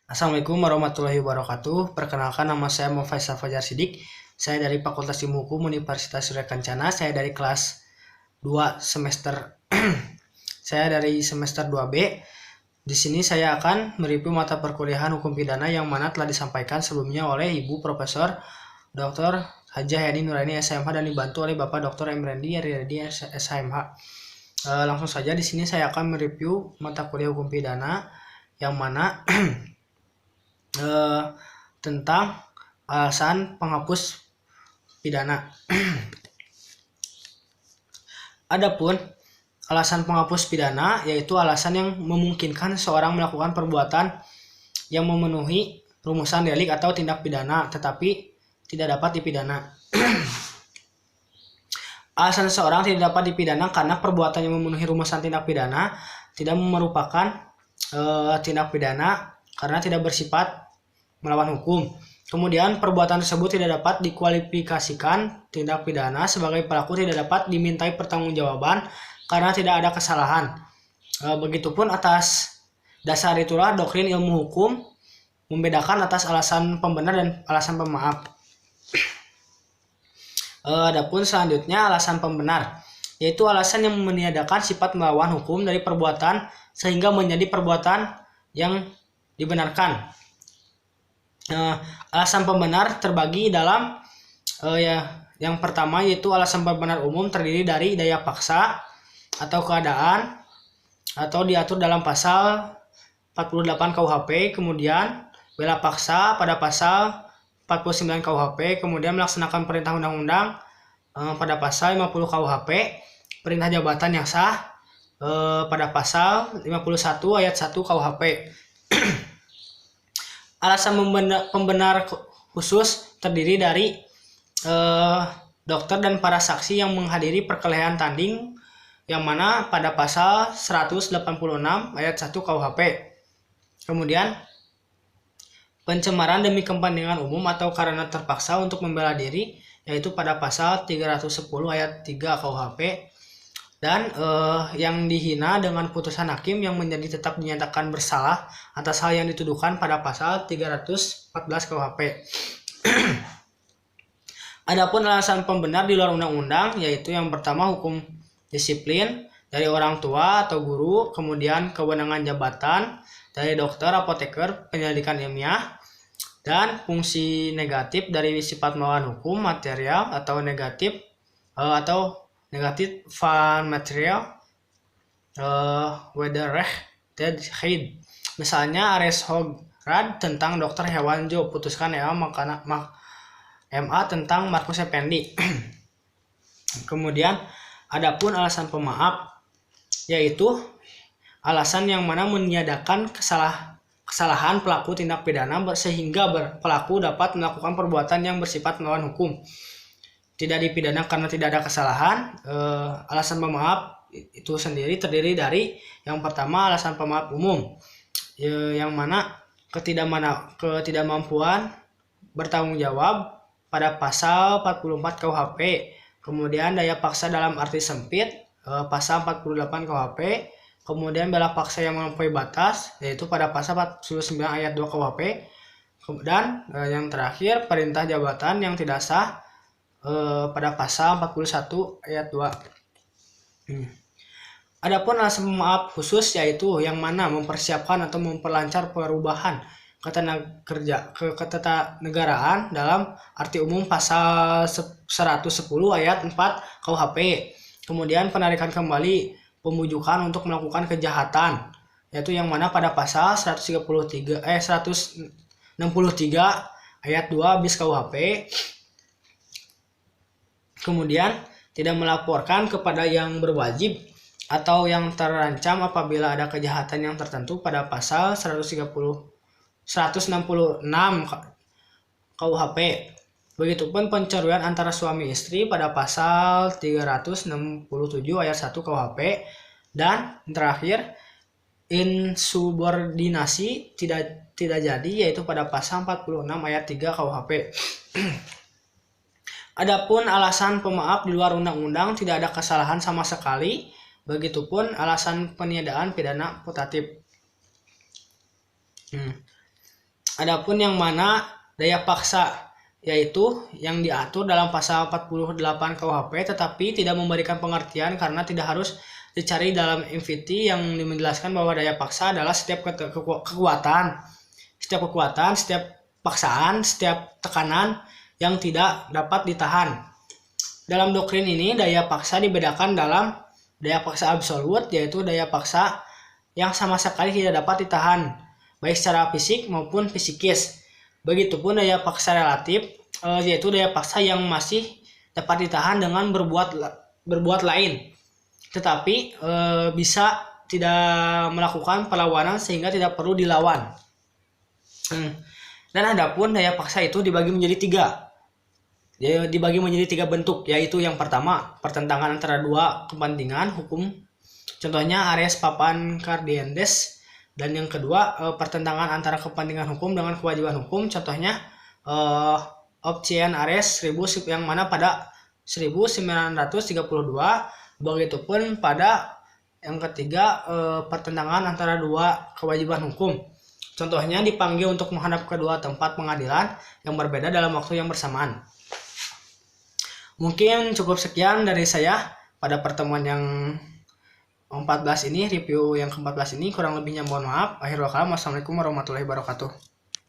Assalamualaikum warahmatullahi wabarakatuh. Perkenalkan, nama saya Faisal Fajar Sidik. Saya dari Fakultas Ilmu Hukum Universitas Surya Kencana. Saya dari kelas 2 semester saya dari semester 2B. Di sini saya akan mereview mata perkuliahan hukum pidana yang mana telah disampaikan sebelumnya oleh Ibu Profesor Dr. Hajah Yani Nuraini SMH dan dibantu oleh Bapak Dr. M. Randy Yaryadi SMH. Langsung saja di sini saya akan mereview mata kuliah hukum pidana yang mana tentang alasan penghapus pidana. Adapun alasan penghapus pidana yaitu alasan yang memungkinkan seorang melakukan perbuatan yang memenuhi rumusan delik atau tindak pidana tetapi tidak dapat dipidana. Alasan seseorang tidak dapat dipidana karena perbuatan yang memenuhi rumusan tindak pidana tidak merupakan tindak pidana karena tidak bersifat melawan hukum. Kemudian perbuatan tersebut tidak dapat dikualifikasikan tindak pidana sebagai pelaku tidak dapat dimintai pertanggungjawaban karena tidak ada kesalahan. Begitupun atas dasar itulah doktrin ilmu hukum membedakan atas alasan pembenar dan alasan pemaaf. Adapun selanjutnya alasan pembenar, yaitu alasan yang meniadakan sifat melawan hukum dari perbuatan sehingga menjadi perbuatan yang dibenarkan. Alasan pembenar terbagi dalam yang pertama yaitu alasan pembenar umum terdiri dari daya paksa atau keadaan atau diatur dalam pasal 48 KUHP, kemudian bela paksa pada pasal 49 KUHP, kemudian melaksanakan perintah undang-undang pada pasal 50 KUHP, perintah jabatan yang sah pada pasal 51 ayat 1 KUHP. Alasan pembenar khusus terdiri dari dokter dan para saksi yang menghadiri perkelahian tanding yang mana pada pasal 186 ayat 1 KUHP. Kemudian pencemaran demi kepentingan umum atau karena terpaksa untuk membela diri yaitu pada pasal 310 ayat 3 KUHP. Dan yang dihina dengan putusan hakim yang menjadi tetap dinyatakan bersalah atas hal yang dituduhkan pada pasal 314 KUHP. Adapun alasan pembenar di luar undang-undang yaitu yang pertama hukum disiplin dari orang tua atau guru, kemudian kewenangan jabatan dari dokter, apoteker, penyelidikan ilmiah, dan fungsi negatif dari sifat melawan hukum material atau negatif van material wederrechtelijkheid. Misalnya Ares Hograd tentang dokter hewan Jo, putuskan MA tentang Markus Effendi. Kemudian adapun alasan pemaaf yaitu alasan yang mana meniadakan kesalahan pelaku tindak pidana sehingga pelaku dapat melakukan perbuatan yang bersifat melawan hukum. Tidak dipidana karena tidak ada kesalahan. Alasan pemaaf itu sendiri terdiri dari yang pertama alasan pemaaf umum yang mana ketidakmampuan bertanggung jawab pada pasal 44 KUHP, kemudian daya paksa dalam arti sempit pasal 48 KUHP, kemudian bela paksa yang melampaui batas yaitu pada pasal 49 ayat 2 KUHP, dan yang terakhir perintah jabatan yang tidak sah pada pasal 41 ayat 2. Adapun alasan pemaaf khusus yaitu yang mana mempersiapkan atau memperlancar perubahan ketatanegaraan dalam arti umum pasal 110 ayat 4 KUHP. Kemudian penarikan kembali pembujukan untuk melakukan kejahatan yaitu yang mana pada pasal 163 ayat 2 bis KUHP. Kemudian tidak melaporkan kepada yang berwajib atau yang terancam apabila ada kejahatan yang tertentu pada pasal 166 KUHP. Begitupun pencurian antara suami istri pada pasal 367 ayat 1 KUHP. Dan terakhir insubordinasi tidak jadi yaitu pada pasal 46 ayat 3 KUHP. Adapun alasan pemaaf di luar undang-undang tidak ada kesalahan sama sekali. Begitupun alasan peniadaan pidana putatif. Adapun yang mana daya paksa, yaitu yang diatur dalam pasal 48 KUHP tetapi tidak memberikan pengertian karena tidak harus dicari dalam MVT yang menjelaskan bahwa daya paksa adalah setiap kekuatan, setiap paksaan, setiap tekanan yang tidak dapat ditahan. Dalam doktrin ini daya paksa dibedakan dalam daya paksa absolut, yaitu daya paksa yang sama sekali tidak dapat ditahan baik secara fisik maupun psikis. Begitupun daya paksa relatif, yaitu daya paksa yang masih dapat ditahan dengan berbuat lain, tetapi bisa tidak melakukan perlawanan sehingga tidak perlu dilawan. Dan adapun daya paksa itu dibagi menjadi tiga bentuk, yaitu yang pertama pertentangan antara dua kepentingan hukum, contohnya Ares Papan Cardiendes, dan yang kedua pertentangan antara kepentingan hukum dengan kewajiban hukum, contohnya Option Ares 1000 yang mana pada 1932. Begitupun pada yang ketiga pertentangan antara dua kewajiban hukum, contohnya dipanggil untuk menghadap kedua tempat pengadilan yang berbeda dalam waktu yang bersamaan. Mungkin cukup sekian dari saya pada pertemuan yang 14 ini, review yang ke-14 ini. Kurang lebihnya mohon maaf. Akhirul kalam, wassalamualaikum warahmatullahi wabarakatuh.